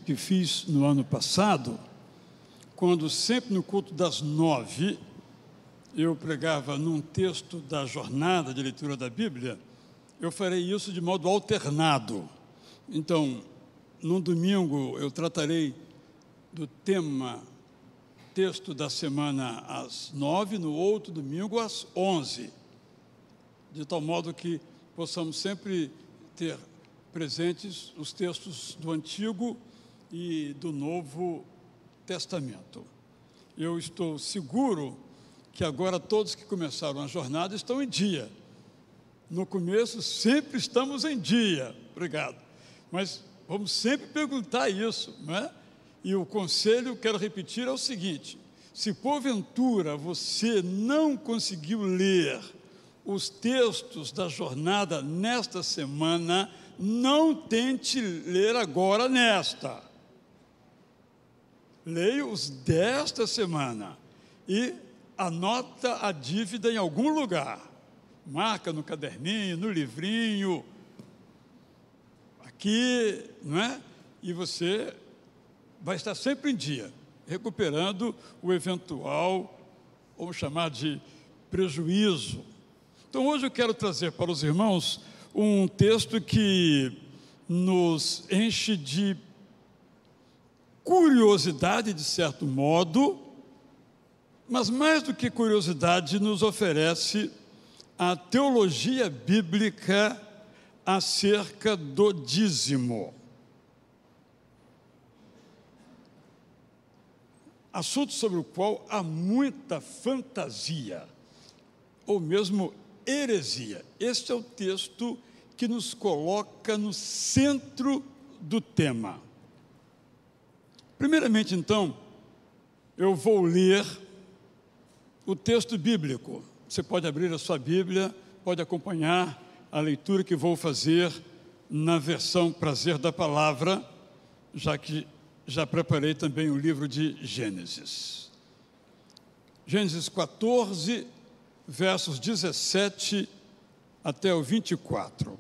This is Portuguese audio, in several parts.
que fiz no ano passado, quando sempre no culto das 9, eu pregava num texto da jornada de leitura da Bíblia. Eu farei isso de modo alternado. Então, num domingo eu tratarei do texto da semana às 9, no outro domingo às 11, de tal modo que possamos sempre ter presentes os textos do Antigo e do Novo Testamento. Eu estou seguro que agora todos que começaram a jornada estão em dia. No começo sempre estamos em dia, obrigado. Mas vamos sempre perguntar isso, não é? E o conselho, quero repetir, é o seguinte: se porventura você não conseguiu ler os textos da jornada nesta semana, não tente ler agora nesta. Leia os desta semana e anota a dívida em algum lugar. Marca no caderninho, no livrinho, aqui, não é? E você vai estar sempre em dia, recuperando o eventual, vamos chamar de prejuízo. Então, hoje eu quero trazer para os irmãos um texto que nos enche de curiosidade, de certo modo, mas mais do que curiosidade, nos oferece a teologia bíblica acerca do dízimo. Assunto sobre o qual há muita fantasia, ou mesmo heresia. Este é o texto que nos coloca no centro do tema. Primeiramente, então, eu vou ler o texto bíblico. Você pode abrir a sua Bíblia, pode acompanhar a leitura que vou fazer na versão Prazer da Palavra, já que já preparei também o livro de Gênesis. Gênesis 14, versos 17 até o 24.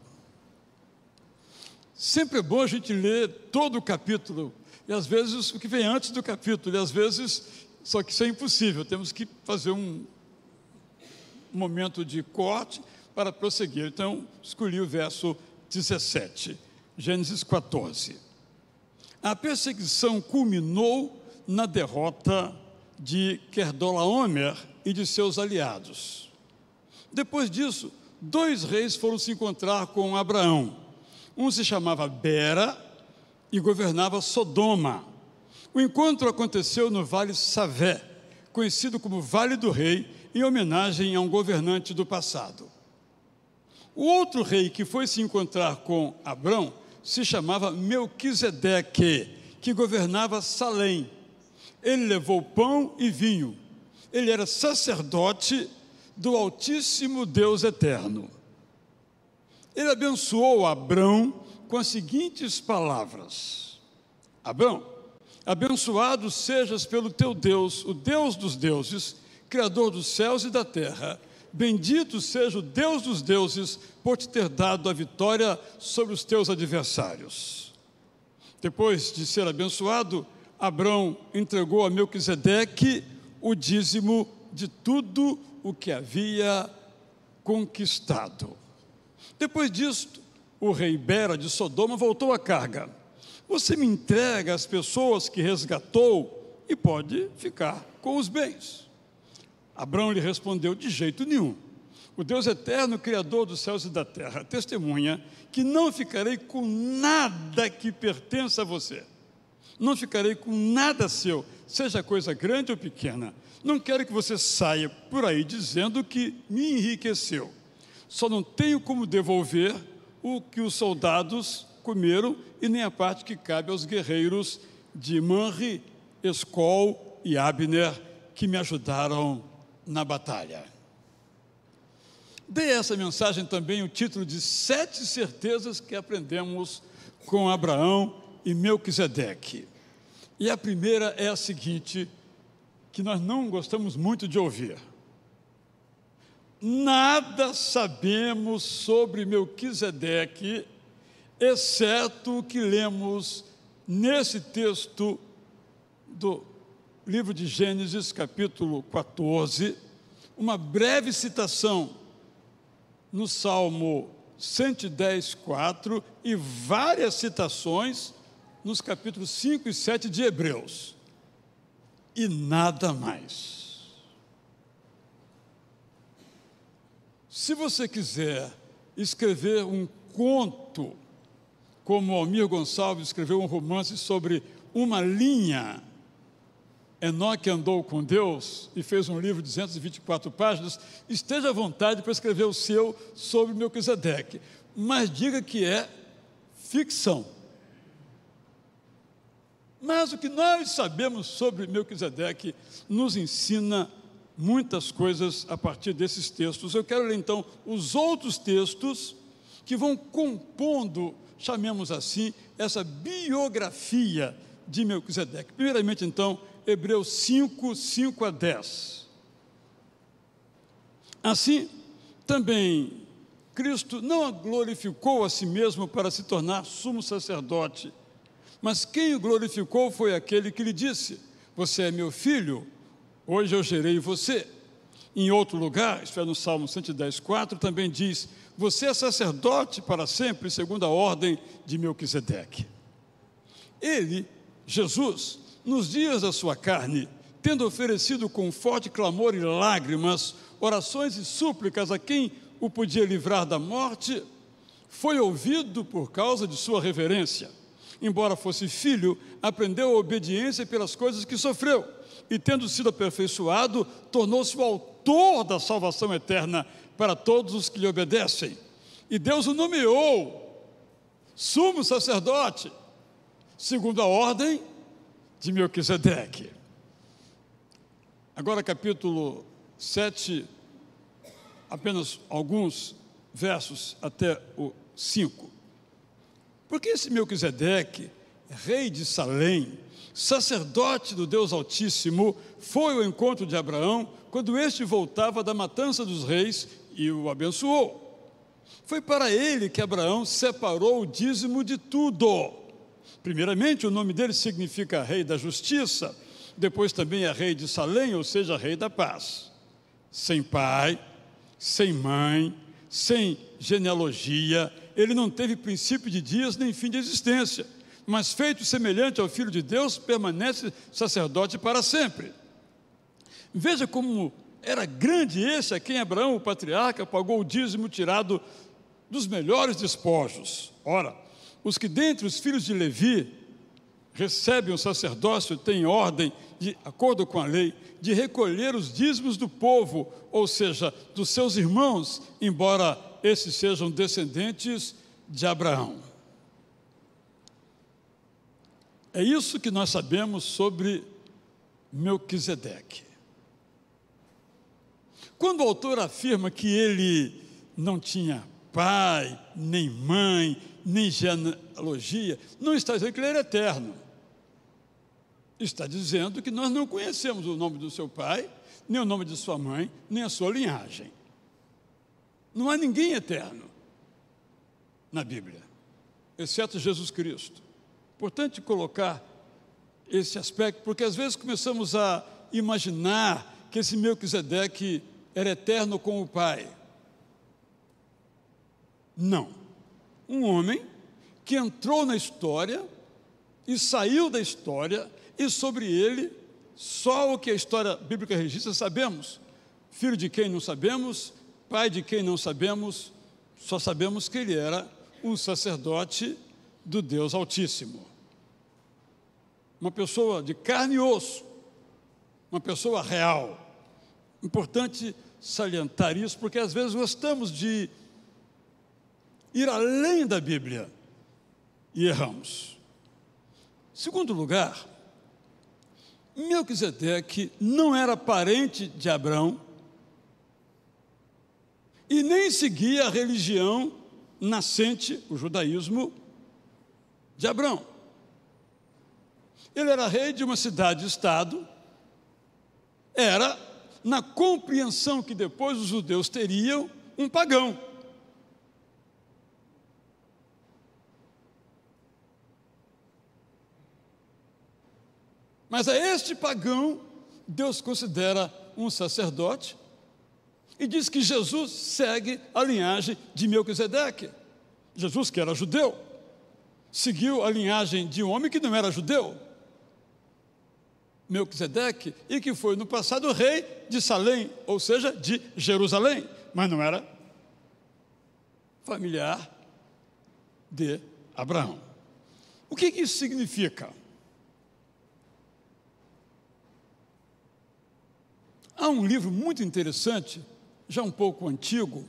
Sempre é bom a gente ler todo o capítulo, e às vezes o que vem antes do capítulo, e às vezes, só que isso é impossível, temos que fazer um momento de corte para prosseguir. Então, escolhi o verso 17, Gênesis 14. A perseguição culminou na derrota de Querdolaomer e de seus aliados. Depois disso, 2 reis foram se encontrar com Abraão. Um se chamava Bera e governava Sodoma. O encontro aconteceu no Vale Savé, conhecido como Vale do Rei, em homenagem a um governante do passado. O outro rei que foi se encontrar com Abrão se chamava Melquisedeque, que governava Salém. Ele levou pão e vinho. Ele era sacerdote do Altíssimo Deus Eterno. Ele abençoou Abrão com as seguintes palavras: Abrão, abençoado sejas pelo teu Deus, o Deus dos deuses, Criador dos céus e da terra. Bendito seja o Deus dos deuses por te ter dado a vitória sobre os teus adversários. Depois de ser abençoado, Abrão entregou a Melquisedeque o dízimo de tudo o que havia conquistado. Depois disto, o rei Bera de Sodoma voltou à carga. Você me entrega as pessoas que resgatou e pode ficar com os bens. Abrão lhe respondeu: de jeito nenhum. O Deus eterno, Criador dos céus e da terra, testemunha que não ficarei com nada que pertença a você. Não ficarei com nada seu, seja coisa grande ou pequena. Não quero que você saia por aí dizendo que me enriqueceu. Só não tenho como devolver o que os soldados comeram e nem a parte que cabe aos guerreiros de Manre, Escol e Abner, que me ajudaram na batalha. Dei a essa mensagem também o título de 7 certezas que aprendemos com Abraão e Melquisedeque. E a primeira é a seguinte, que nós não gostamos muito de ouvir: nada sabemos sobre Melquisedeque, exceto o que lemos nesse texto do livro de Gênesis, capítulo 14, uma breve citação no Salmo 110, 4 e várias citações nos capítulos 5 e 7 de Hebreus. E nada mais. Se você quiser escrever um conto, como Almir Gonçalves escreveu um romance sobre uma linha, Enoque andou com Deus e fez um livro de 224 páginas, esteja à vontade para escrever o seu sobre Melquisedeque, mas diga que é ficção. Mas o que nós sabemos sobre Melquisedeque nos ensina muitas coisas a partir desses textos. Eu quero ler então os outros textos que vão compondo, chamemos assim, essa biografia de Melquisedeque. Primeiramente então, Hebreus 5, 5 a 10. Assim, também Cristo não glorificou a si mesmo para se tornar sumo sacerdote, mas quem o glorificou foi aquele que lhe disse: você é meu filho, hoje eu gerei você. Em outro lugar, isto é no Salmo 110, 4, também diz: você é sacerdote para sempre, segundo a ordem de Melquisedeque. Ele, Jesus, nos dias da sua carne, tendo oferecido com forte clamor e lágrimas, orações e súplicas a quem o podia livrar da morte, foi ouvido por causa de sua reverência. Embora fosse filho, aprendeu a obediência pelas coisas que sofreu, e tendo sido aperfeiçoado, tornou-se o autor da salvação eterna para todos os que lhe obedecem. E Deus o nomeou sumo sacerdote, segundo a ordem de Melquisedeque. Agora, capítulo 7, apenas alguns versos até o 5. Porque esse Melquisedeque, rei de Salém, sacerdote do Deus Altíssimo, foi ao encontro de Abraão quando este voltava da matança dos reis e o abençoou. Foi para ele que Abraão separou o dízimo de tudo. Primeiramente, o nome dele significa rei da justiça, depois também é rei de Salém, ou seja, rei da paz. Sem pai, sem mãe, sem genealogia, ele não teve princípio de dias nem fim de existência, mas feito semelhante ao Filho de Deus, permanece sacerdote para sempre. Veja como era grande esse a quem Abraão, o patriarca, pagou o dízimo tirado dos melhores despojos. Ora, os que dentre os filhos de Levi recebem o sacerdócio têm ordem, de acordo com a lei, de recolher os dízimos do povo, ou seja, dos seus irmãos, embora esses sejam descendentes de Abraão. É isso que nós sabemos sobre Melquisedeque. Quando o autor afirma que ele não tinha pai, nem mãe, nem genealogia, não está dizendo que ele era eterno. Está dizendo que nós não conhecemos o nome do seu pai, nem o nome de sua mãe, nem a sua linhagem. Não há ninguém eterno na Bíblia, exceto Jesus Cristo. Importante colocar esse aspecto, porque às vezes começamos a imaginar que esse Melquisedeque era eterno com o Pai. Não. Um homem que entrou na história e saiu da história, e sobre ele, só o que a história bíblica registra sabemos. Filho de quem não sabemos, pai de quem não sabemos, só sabemos que ele era um sacerdote do Deus Altíssimo. Uma pessoa de carne e osso, uma pessoa real. Importante salientar isso, porque às vezes gostamos de ir além da Bíblia e erramos. Segundo lugar, Melquisedeque não era parente de Abraão e nem seguia a religião nascente, o judaísmo, de Abraão. Ele era rei de uma cidade-estado, era, na compreensão que depois os judeus teriam, um pagão. Mas a este pagão, Deus considera um sacerdote e diz que Jesus segue a linhagem de Melquisedeque. Jesus, que era judeu, seguiu a linhagem de um homem que não era judeu, Melquisedeque, e que foi no passado rei de Salém, ou seja, de Jerusalém, mas não era familiar de Abraão. O que isso significa? Há um livro muito interessante, já um pouco antigo,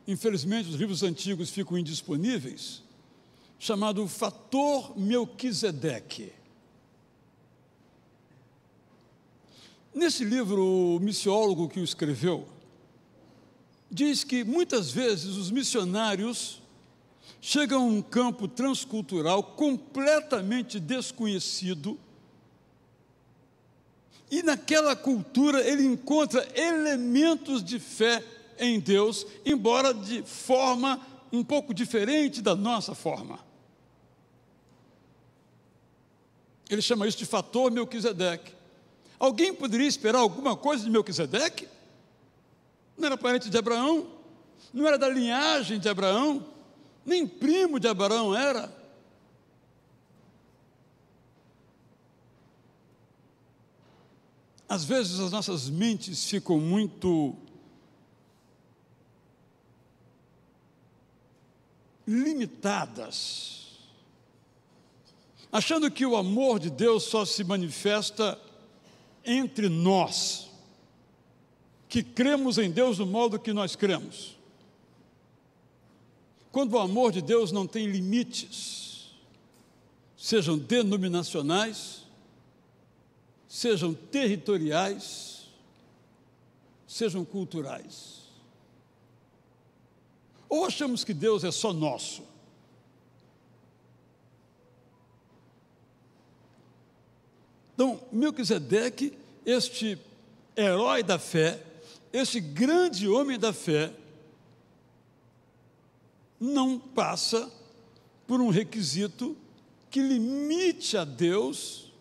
infelizmente os livros antigos ficam indisponíveis, chamado Fator Melquisedeque. Nesse livro, o missiólogo que o escreveu diz que muitas vezes os missionários chegam a um campo transcultural completamente desconhecido e naquela cultura ele encontra elementos de fé em Deus, embora de forma um pouco diferente da nossa forma. Ele chama isso de fator Melquisedeque. Alguém poderia esperar alguma coisa de Melquisedeque? Não era parente de Abraão, não era da linhagem de Abraão, nem primo de Abraão era. Às vezes as nossas mentes ficam muito limitadas, achando que o amor de Deus só se manifesta entre nós, que cremos em Deus do modo que nós cremos. Quando o amor de Deus não tem limites, sejam denominacionais, sejam territoriais, sejam culturais. Ou achamos que Deus é só nosso? Então, Melquisedeque, este herói da fé, este grande homem da fé, não passa por um requisito que limite a Deus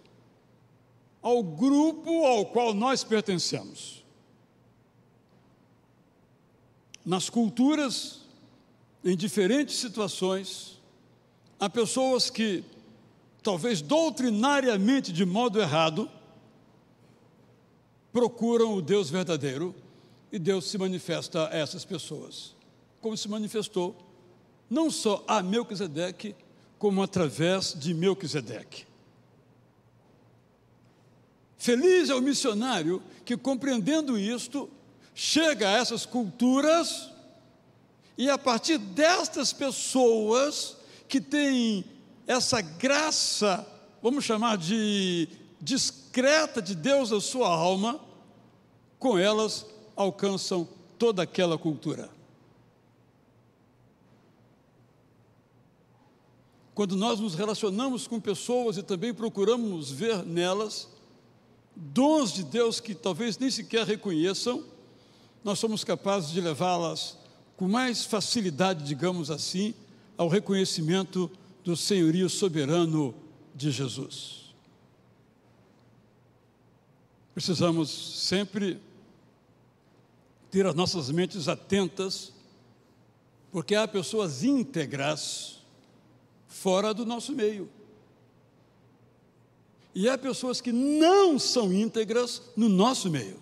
ao grupo ao qual nós pertencemos. Nas culturas, em diferentes situações, há pessoas que, talvez doutrinariamente de modo errado, procuram o Deus verdadeiro e Deus se manifesta a essas pessoas, como se manifestou não só a Melquisedeque, como através de Melquisedeque. Feliz é o missionário que, compreendendo isto, chega a essas culturas e, a partir destas pessoas que têm essa graça, vamos chamar de discreta de Deus na sua alma, com elas alcançam toda aquela cultura. Quando nós nos relacionamos com pessoas e também procuramos ver nelas dons de Deus que talvez nem sequer reconheçam, nós somos capazes de levá-las com mais facilidade, digamos assim, ao reconhecimento do senhorio soberano de Jesus. Precisamos sempre ter as nossas mentes atentas, porque há pessoas íntegras fora do nosso meio. E há pessoas que não são íntegras no nosso meio.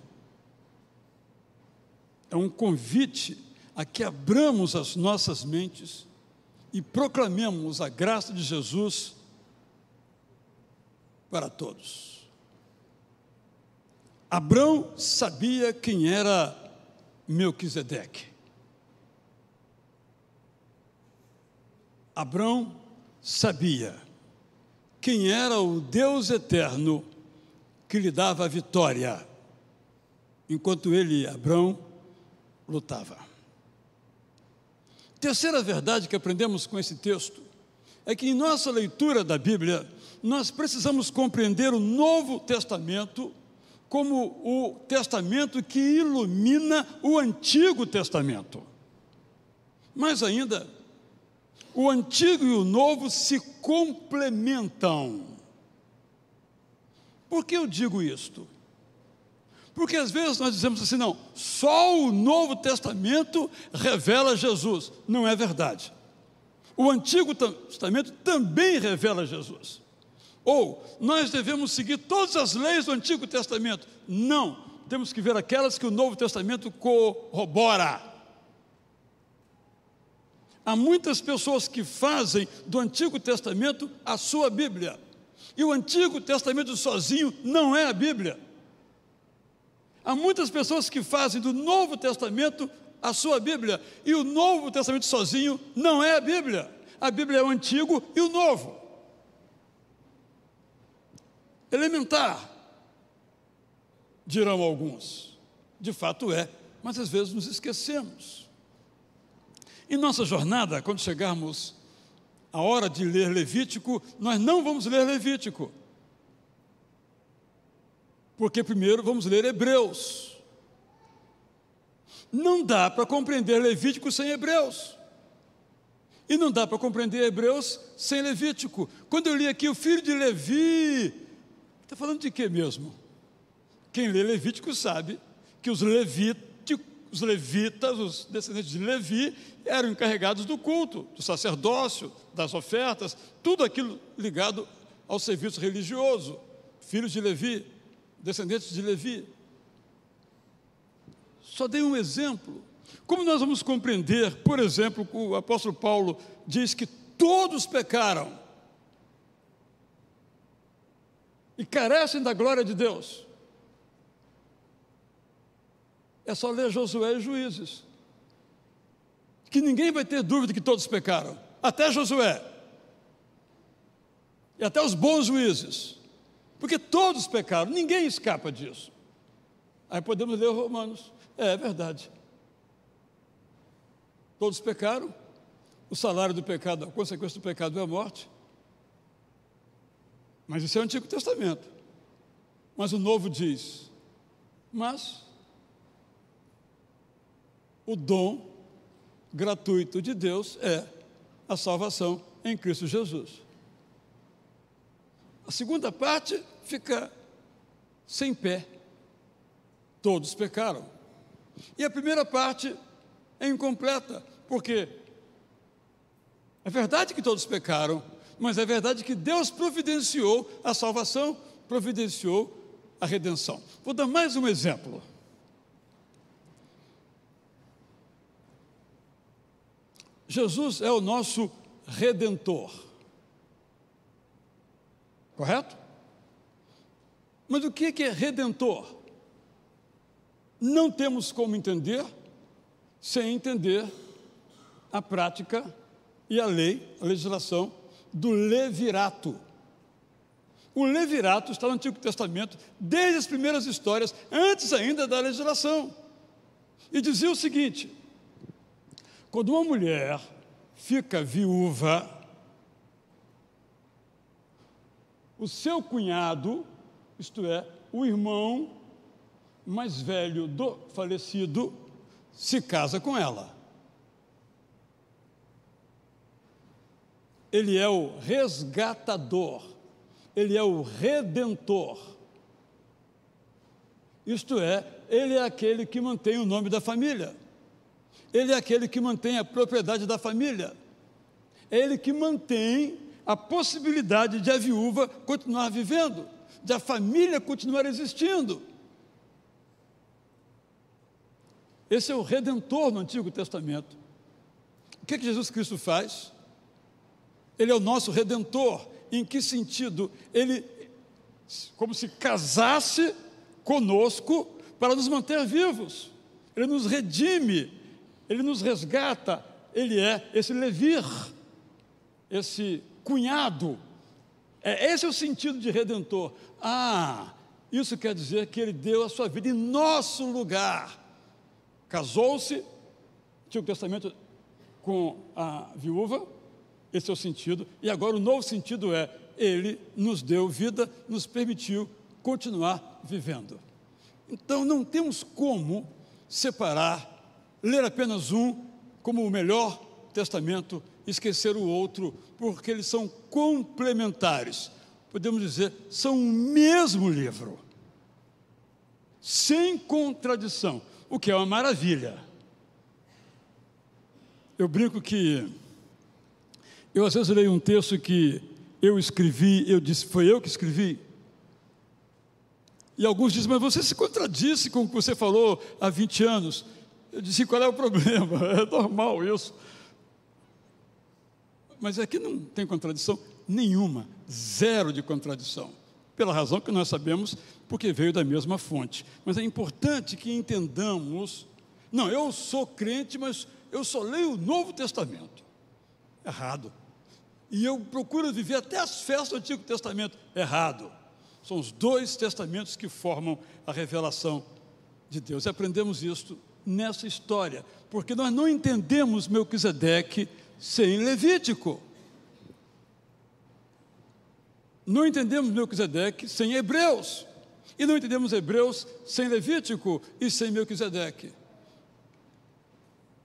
É um convite a que abramos as nossas mentes e proclamemos a graça de Jesus para todos. Abrão sabia quem era Melquisedeque. Abrão sabia quem era o Deus eterno que lhe dava a vitória, enquanto ele, Abrão, lutava. Terceira verdade que aprendemos com esse texto é que em nossa leitura da Bíblia, nós precisamos compreender o Novo Testamento como o testamento que ilumina o Antigo Testamento. Mais ainda, o Antigo e o Novo se complementam. Por que eu digo isto? Porque às vezes nós dizemos assim, não, só o Novo Testamento revela Jesus. Não é verdade. O Antigo Testamento também revela Jesus. Ou nós devemos seguir todas as leis do Antigo Testamento. Não, temos que ver aquelas que o Novo Testamento corrobora. Há muitas pessoas que fazem do Antigo Testamento a sua Bíblia. E o Antigo Testamento sozinho não é a Bíblia. Há muitas pessoas que fazem do Novo Testamento a sua Bíblia, e o Novo Testamento sozinho não é a Bíblia. A Bíblia é o Antigo e o Novo. Elementar, dirão alguns. De fato é, mas às vezes nos esquecemos. Em nossa jornada, quando chegarmos à hora de ler Levítico, nós não vamos ler Levítico. Porque primeiro vamos ler Hebreus. Não dá para compreender Levítico sem Hebreus. E não dá para compreender Hebreus sem Levítico. Quando eu li aqui o filho de Levi, está falando de quê mesmo? Quem lê Levítico sabe que os levitas, os descendentes de Levi, eram encarregados do culto, do sacerdócio, das ofertas, tudo aquilo ligado ao serviço religioso. Filhos de Levi, descendentes de Levi. Só dei um exemplo. Como nós vamos compreender, por exemplo, o apóstolo Paulo diz que todos pecaram e carecem da glória de Deus? É só ler Josué e Juízes, que ninguém vai ter dúvida que todos pecaram, até Josué, e até os bons juízes, porque todos pecaram, ninguém escapa disso. Aí podemos ler Romanos, é verdade. Todos pecaram, o salário do pecado, a consequência do pecado é a morte. Mas isso é o Antigo Testamento. Mas o Novo diz, mas o dom gratuito de Deus é a salvação em Cristo Jesus. A segunda parte fica sem pé. Todos pecaram. E a primeira parte é incompleta, porque é verdade que todos pecaram, mas é verdade que Deus providenciou a salvação, providenciou a redenção. Vou dar mais um exemplo. Jesus é o nosso Redentor. Correto? Mas o que é Redentor? Não temos como entender sem entender a prática e a lei, a legislação do levirato. O levirato está no Antigo Testamento, desde as primeiras histórias, antes ainda da legislação. E dizia o seguinte: quando uma mulher fica viúva, o seu cunhado, isto é, o irmão mais velho do falecido, se casa com ela. Ele é o resgatador, ele é o redentor. Isto é, ele é aquele que mantém o nome da família. Ele é aquele que mantém a propriedade da família. É ele que mantém a possibilidade de a viúva continuar vivendo, de a família continuar existindo. Esse é o Redentor no Antigo Testamento. O que é que Jesus Cristo faz? Ele é o nosso Redentor. Em que sentido? Ele, como se casasse conosco para nos manter vivos. Ele nos redime, ele nos resgata. Ele é esse levir, esse cunhado. Esse é o sentido de Redentor. Isso quer dizer que ele deu a sua vida em nosso lugar. Casou-se, Antigo Testamento, com a viúva, esse é o sentido, e agora o novo sentido é, ele nos deu vida, nos permitiu continuar vivendo. Então não temos como separar, ler apenas um como o melhor testamento, esquecer o outro, porque eles são complementares. podemos dizer, são o mesmo livro, sem contradição, o que é uma maravilha. Eu brinco que eu às vezes leio um texto que eu escrevi, eu disse, foi eu que escrevi, e alguns dizem, mas você se contradisse com o que você falou há 20 anos. Eu disse, qual é o problema? É normal isso. Mas aqui não tem contradição nenhuma, zero de contradição, pela razão que nós sabemos, porque veio da mesma fonte. Mas é importante que entendamos, não, eu sou crente, mas eu só leio o Novo Testamento. Errado. E eu procuro viver até as festas do Antigo Testamento. Errado. São os dois testamentos que formam a revelação de Deus. E aprendemos isso nessa história, porque nós não entendemos Melquisedeque sem Levítico. Não entendemos Melquisedeque sem Hebreus. E não entendemos Hebreus sem Levítico e sem Melquisedeque.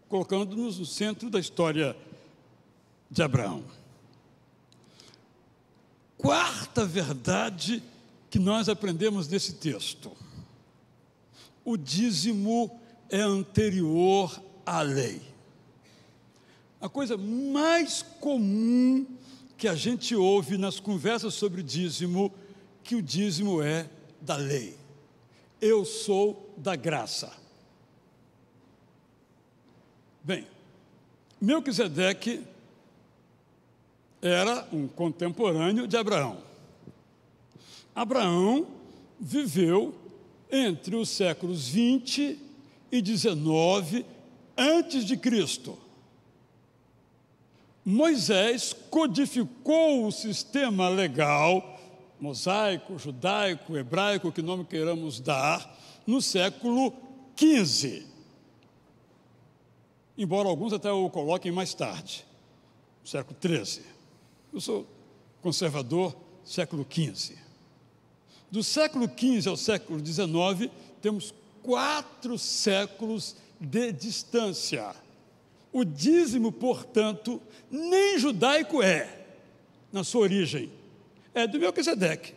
Colocando-nos no centro da história de Abraão. Quarta verdade que nós aprendemos nesse texto: o dízimo é anterior à lei. A coisa mais comum que a gente ouve nas conversas sobre dízimo, que o dízimo é da lei. Eu sou da graça. Bem, Melquisedeque era um contemporâneo de Abraão. Abraão viveu entre os séculos 20 e 19 antes de Cristo. Moisés codificou o sistema legal, mosaico, judaico, hebraico, que nome queiramos dar, no século 15. Embora alguns até o coloquem mais tarde, no século 13. Eu sou conservador, século 15. Do século 15 ao século 19, temos 4 séculos de distância. O dízimo, portanto, nem judaico é, na sua origem, é do Melquisedeque.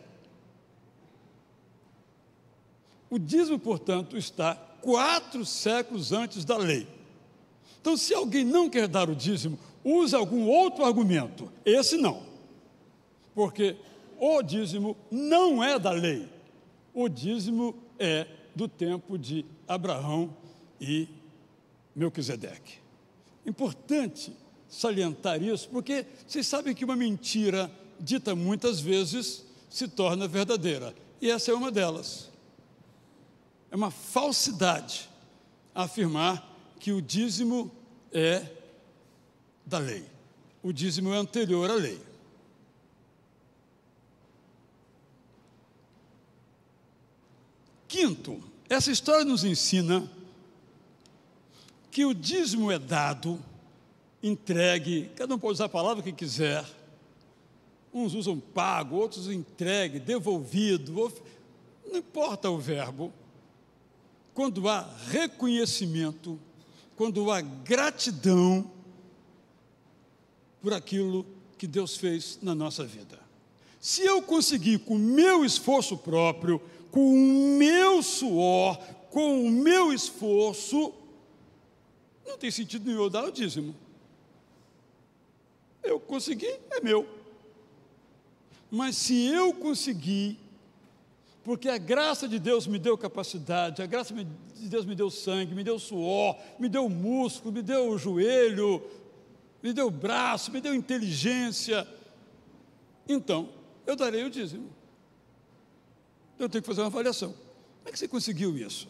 O dízimo, portanto, está 4 séculos antes da lei. Então, se alguém não quer dar o dízimo, use algum outro argumento. Esse não. Porque o dízimo não é da lei. O dízimo é do tempo de Abraão e Melquisedeque. Importante salientar isso, porque vocês sabem que uma mentira dita muitas vezes se torna verdadeira. E essa é uma delas. É uma falsidade afirmar que o dízimo é da lei. O dízimo é anterior à lei. Quinto, essa história nos ensina que o dízimo é dado, entregue, cada um pode usar a palavra que quiser, uns usam pago, outros entregue, devolvido, não importa o verbo, quando há reconhecimento, quando há gratidão por aquilo que Deus fez na nossa vida. Se eu conseguir com o meu esforço próprio, com o meu suor, com o meu esforço, não tem sentido nenhum eu dar o dízimo. Eu consegui, é meu. Mas se eu conseguir, porque a graça de Deus me deu capacidade, a graça de Deus me deu sangue, me deu suor, me deu músculo, me deu joelho, me deu braço, me deu inteligência, então eu darei o dízimo. Eu tenho que fazer uma avaliação. Como é que você conseguiu isso?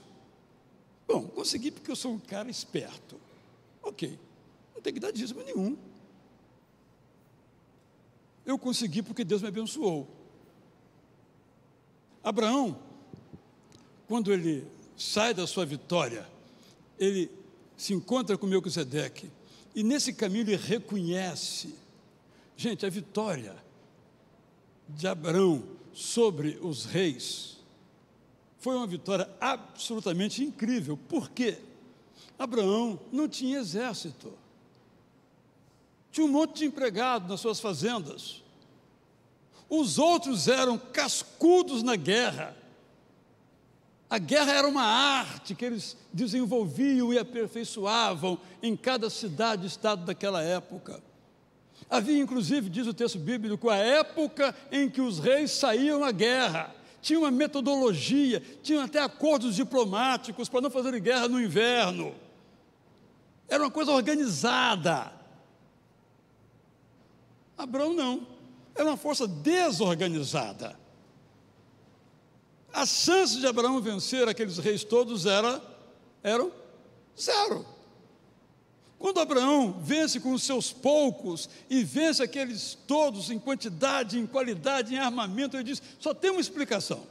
Bom, consegui porque eu sou um cara esperto. Ok, não tem que dar dízimo nenhum. Eu consegui porque Deus me abençoou. Abraão, quando ele sai da sua vitória, ele se encontra com Melquisedeque, e nesse caminho ele reconhece, gente, a vitória de Abraão sobre os reis foi uma vitória absolutamente incrível. Por quê? Abraão não tinha exército, tinha um monte de empregado nas suas fazendas. Os outros eram cascudos na guerra. A guerra era uma arte que eles desenvolviam e aperfeiçoavam em cada cidade e estado daquela época. Havia, inclusive, diz o texto bíblico, a época em que os reis saíam à guerra. Tinha uma metodologia, tinham até acordos diplomáticos para não fazerem guerra no inverno. Era uma coisa organizada. Abraão não. Era uma força desorganizada. As chances de Abraão vencer aqueles reis todos eram zero. Quando Abraão vence com os seus poucos e vence aqueles todos em quantidade, em qualidade, em armamento, ele diz, só tem uma explicação.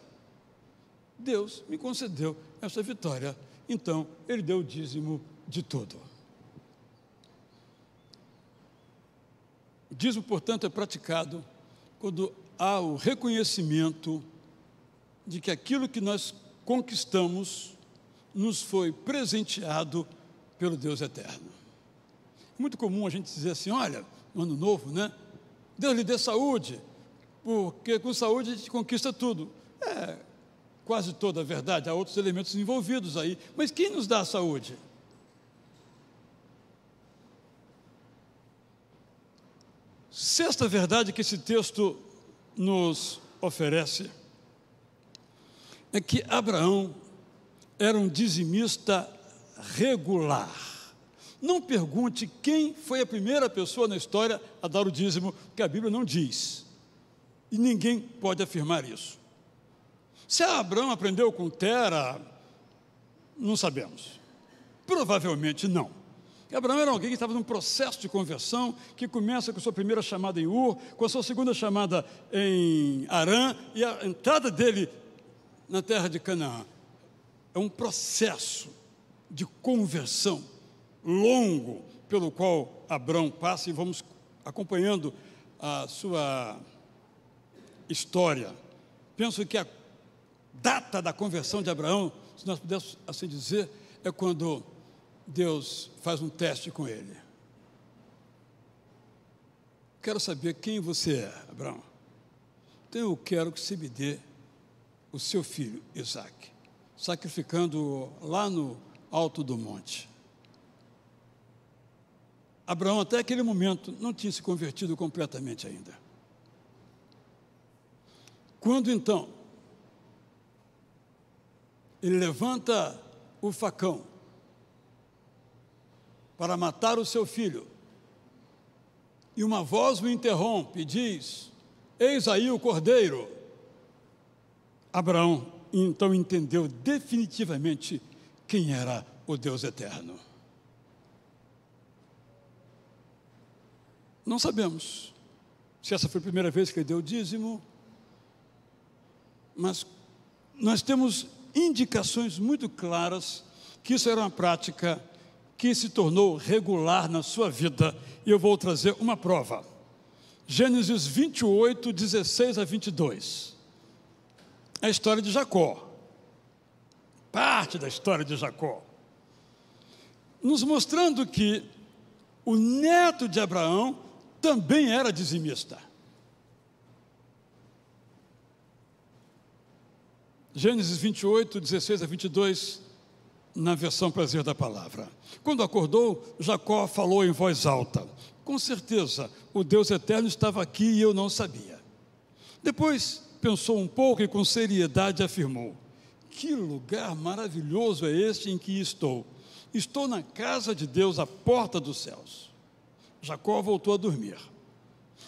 Deus me concedeu essa vitória. Então, ele deu o dízimo de tudo. O dízimo, portanto, é praticado quando há o reconhecimento de que aquilo que nós conquistamos nos foi presenteado pelo Deus eterno. É muito comum a gente dizer assim, olha, no ano novo, né? Deus lhe dê saúde, porque com saúde a gente conquista tudo. É quase toda a verdade, há outros elementos envolvidos aí, mas quem nos dá a saúde? Sexta verdade que esse texto nos oferece é que Abraão era um dizimista regular. Não pergunte quem foi a primeira pessoa na história a dar o dízimo, que a Bíblia não diz. E ninguém pode afirmar isso. Se Abraão aprendeu com Tera, não sabemos. Provavelmente não. Abraão era alguém que estava num processo de conversão, que começa com a sua primeira chamada em Ur, com a sua segunda chamada em Harã, e a entrada dele na terra de Canaã. É um processo de conversão longo pelo qual Abraão passa, e vamos acompanhando a sua história. Penso que a data da conversão de Abraão, se nós pudermos assim dizer, é quando Deus faz um teste com ele. Quero saber quem você é, Abraão. Então eu quero que você me dê o seu filho, Isaque, sacrificando lá no alto do monte. Abraão, até aquele momento, não tinha se convertido completamente ainda. Quando, então, ele levanta o facão para matar o seu filho, e uma voz o interrompe e diz, eis aí o cordeiro. Abraão, então, entendeu definitivamente quem era o Deus eterno. Não sabemos se essa foi a primeira vez que ele deu o dízimo, mas nós temos indicações muito claras que isso era uma prática que se tornou regular na sua vida, e eu vou trazer uma prova. Gênesis 28, 16 a 22. A história de Jacó, parte da história de Jacó, nos mostrando que o neto de Abraão também era dizimista. Gênesis 28, 16 a 22, na versão Prazer da Palavra. Quando acordou, Jacó falou em voz alta, com certeza o Deus eterno estava aqui e eu não sabia. Depois pensou um pouco e com seriedade afirmou, que lugar maravilhoso é este em que estou? Estou na casa de Deus, à porta dos céus. Jacó voltou a dormir.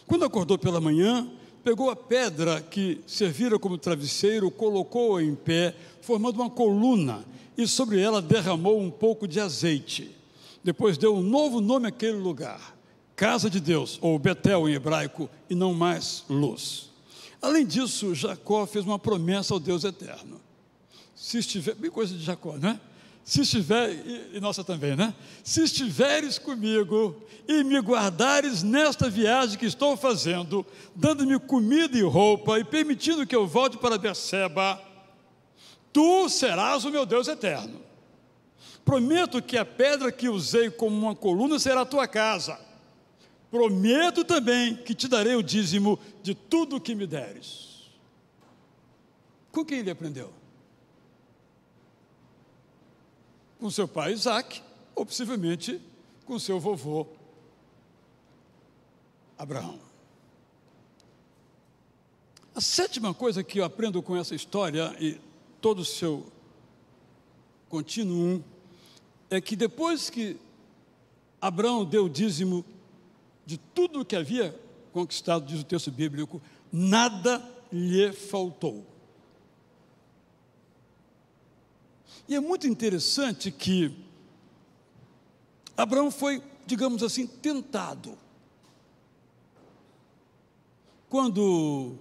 Quando acordou pela manhã, pegou a pedra que servira como travesseiro, colocou-a em pé, formando uma coluna, e sobre ela derramou um pouco de azeite. Depois deu um novo nome àquele lugar, Casa de Deus, ou Betel em hebraico, e não mais Luz. Além disso, Jacó fez uma promessa ao Deus eterno. Se estiver, bem coisa de Jacó, né? Se estiver, e nossa também, né? Se estiveres comigo e me guardares nesta viagem que estou fazendo, dando-me comida e roupa e permitindo que eu volte para Berseba, tu serás o meu Deus eterno. Prometo que a pedra que usei como uma coluna será a tua casa. prometo também que te darei o dízimo de tudo o que me deres. Com quem ele aprendeu? Com seu pai Isaac, ou possivelmente com seu vovô Abraão. A sétima coisa que eu aprendo com essa história e todo o seu continuum é que depois que Abraão deu o dízimo de tudo o que havia conquistado, diz o texto bíblico, nada lhe faltou. E é muito interessante que Abraão foi, digamos assim, tentado. Quando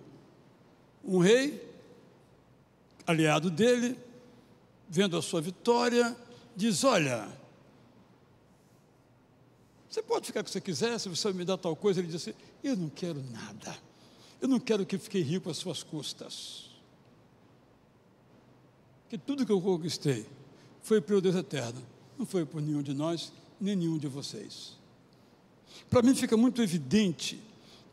um rei, aliado dele, vendo a sua vitória, diz: olha, você pode ficar com o que você quiser, se você me dá tal coisa. Ele diz assim: eu não quero nada, eu não quero que fique rico às suas custas, que tudo que eu conquistei foi pelo Deus eterno, não foi por nenhum de nós, nem nenhum de vocês. Para mim fica muito evidente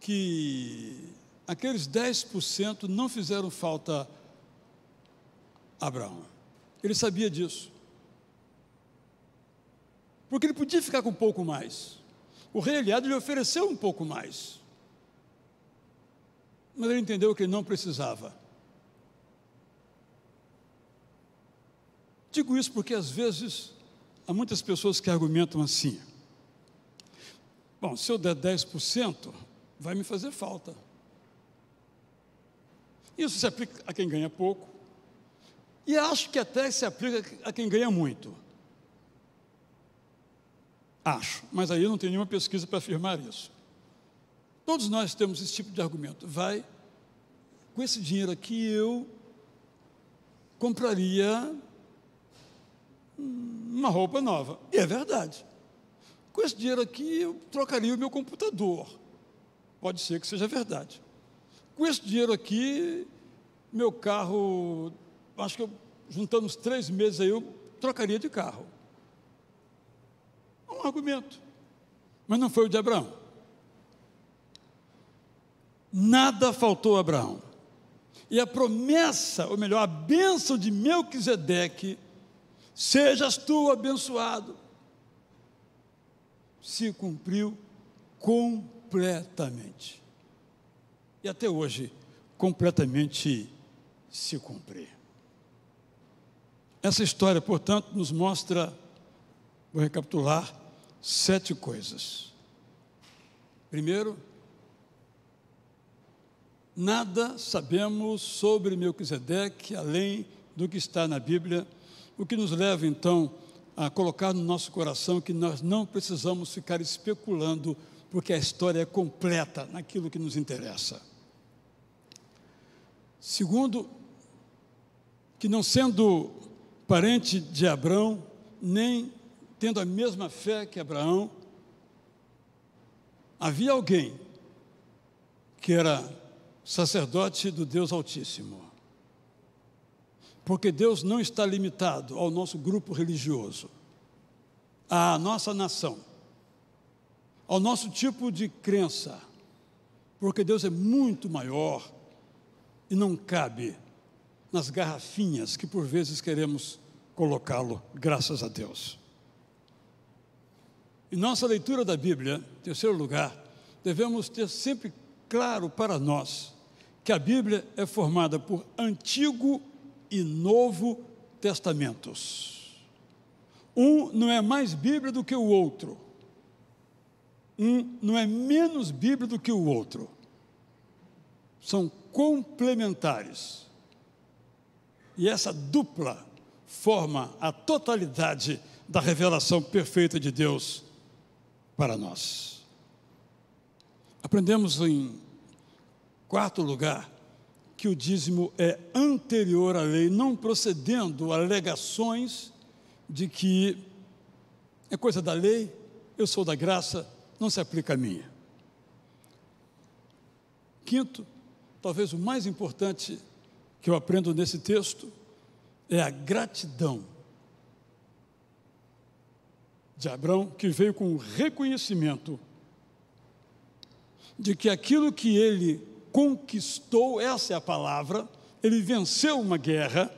que aqueles 10% não fizeram falta a Abraão. Ele sabia disso. Porque ele podia ficar com um pouco mais. O rei aliado lhe ofereceu um pouco mais. Mas ele entendeu que ele não precisava. Digo isso porque às vezes há muitas pessoas que argumentam assim: bom, se eu der 10%, vai me fazer falta. Isso se aplica a quem ganha pouco, e acho que até se aplica a quem ganha muito. Acho, mas aí eu não tenho nenhuma pesquisa para afirmar isso. Todos nós temos esse tipo de argumento. Vai, com esse dinheiro aqui eu compraria uma roupa nova. E é verdade. Com esse dinheiro aqui eu trocaria o meu computador. Pode ser que seja verdade. Com esse dinheiro aqui, meu carro, acho que juntando uns 3 meses aí, eu trocaria de carro. É um argumento. Mas não foi o de Abraão. Nada faltou a Abraão. E a promessa, ou melhor, a bênção de Melquisedeque, sejas tu abençoado, se cumpriu completamente. E até hoje, completamente se cumpre. Essa história, portanto, nos mostra, vou recapitular, 7 coisas. Primeiro, nada sabemos sobre Melquisedeque, além do que está na Bíblia, o que nos leva, então, a colocar no nosso coração que nós não precisamos ficar especulando, porque a história é completa naquilo que nos interessa. Segundo, que não sendo parente de Abraão, nem tendo a mesma fé que Abraão, havia alguém que era sacerdote do Deus Altíssimo. Porque Deus não está limitado ao nosso grupo religioso, à nossa nação, ao nosso tipo de crença, porque Deus é muito maior e não cabe nas garrafinhas que por vezes queremos colocá-lo, graças a Deus. Em nossa leitura da Bíblia, em terceiro lugar, devemos ter sempre claro para nós que a Bíblia é formada por Antigo e Novo Testamentos. Um não é mais Bíblia do que o outro. Um não é menos Bíblia do que o outro. São complementares. E essa dupla forma a totalidade da revelação perfeita de Deus para nós. Aprendemos em quarto lugar que o dízimo é anterior à lei, não procedendo a alegações de que é coisa da lei, eu sou da graça, não se aplica a mim. Quinto, talvez o mais importante que eu aprendo nesse texto é a gratidão de Abraão, que veio com o reconhecimento de que aquilo que ele conquistou, essa é a palavra, ele venceu uma guerra,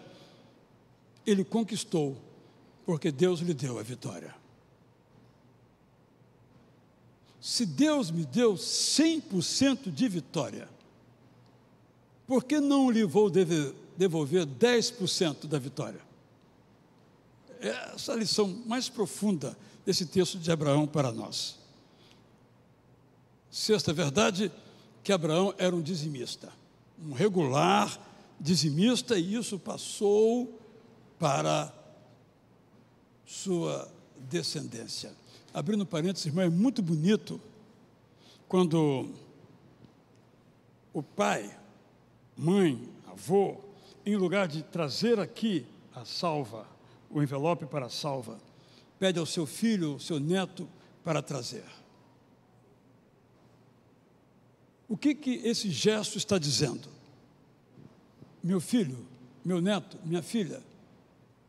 ele conquistou, porque Deus lhe deu a vitória. Se Deus me deu 100% de vitória, por que não lhe vou devolver 10% da vitória? Essa é a lição mais profunda desse texto de Abraão para nós. Sexta verdade, que Abraão era um dizimista, um regular dizimista, e isso passou para sua descendência. Abrindo parênteses, irmão, é muito bonito quando o pai, mãe, avô, em lugar de trazer aqui a salva, o envelope para a salva, pede ao seu filho, ao seu neto, para trazer. O que esse gesto está dizendo? Meu filho, meu neto, minha filha,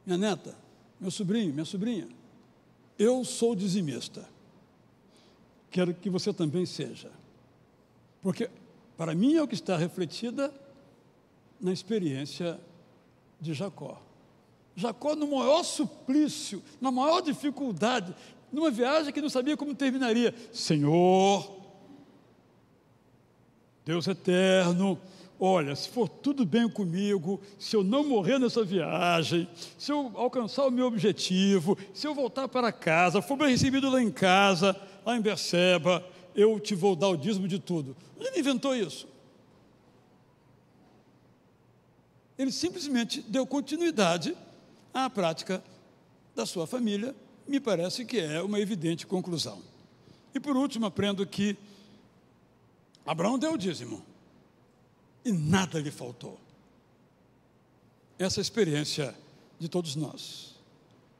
minha neta, meu sobrinho, minha sobrinha, eu sou dizimista. Quero que você também seja. Porque, para mim, é o que está refletida na experiência de Jacó. Jacó, no maior suplício, na maior dificuldade, numa viagem que não sabia como terminaria. Senhor, Deus eterno, olha, se for tudo bem comigo, se eu não morrer nessa viagem, se eu alcançar o meu objetivo, se eu voltar para casa, for bem recebido lá em casa, lá em Berseba, eu te vou dar o dízimo de tudo. Ele inventou isso. Ele simplesmente deu continuidade à prática da sua família, me parece que é uma evidente conclusão. E por último, aprendo que Abraão deu o dízimo e nada lhe faltou. Essa é a experiência de todos nós.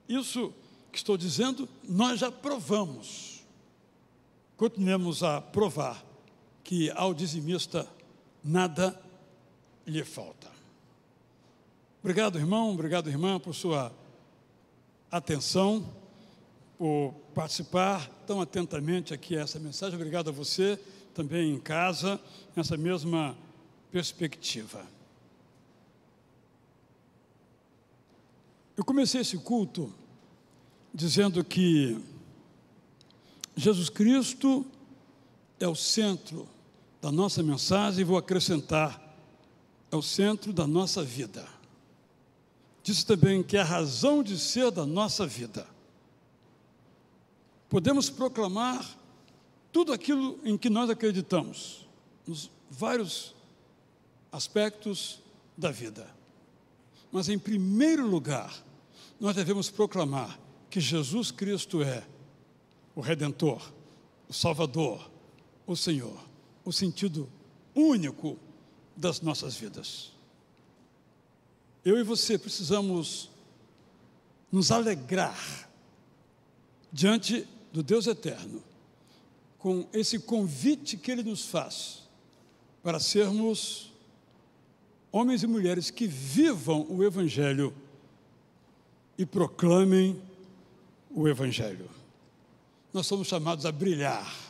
Isso que estou dizendo, nós já provamos. Continuemos a provar que ao dizimista nada lhe falta. Obrigado, irmão, obrigado, irmã, por sua atenção, por participar tão atentamente aqui a essa mensagem. Obrigado a você também em casa, nessa mesma perspectiva. Eu comecei esse culto dizendo que Jesus Cristo é o centro da nossa mensagem, e vou acrescentar, é o centro da nossa vida. Disse também que é a razão de ser da nossa vida. Podemos proclamar tudo aquilo em que nós acreditamos, nos vários aspectos da vida. Mas, em primeiro lugar, nós devemos proclamar que Jesus Cristo é o Redentor, o Salvador, o Senhor, o sentido único das nossas vidas. Eu e você precisamos nos alegrar diante do Deus eterno, com esse convite que Ele nos faz para sermos homens e mulheres que vivam o Evangelho e proclamem o Evangelho. Nós somos chamados a brilhar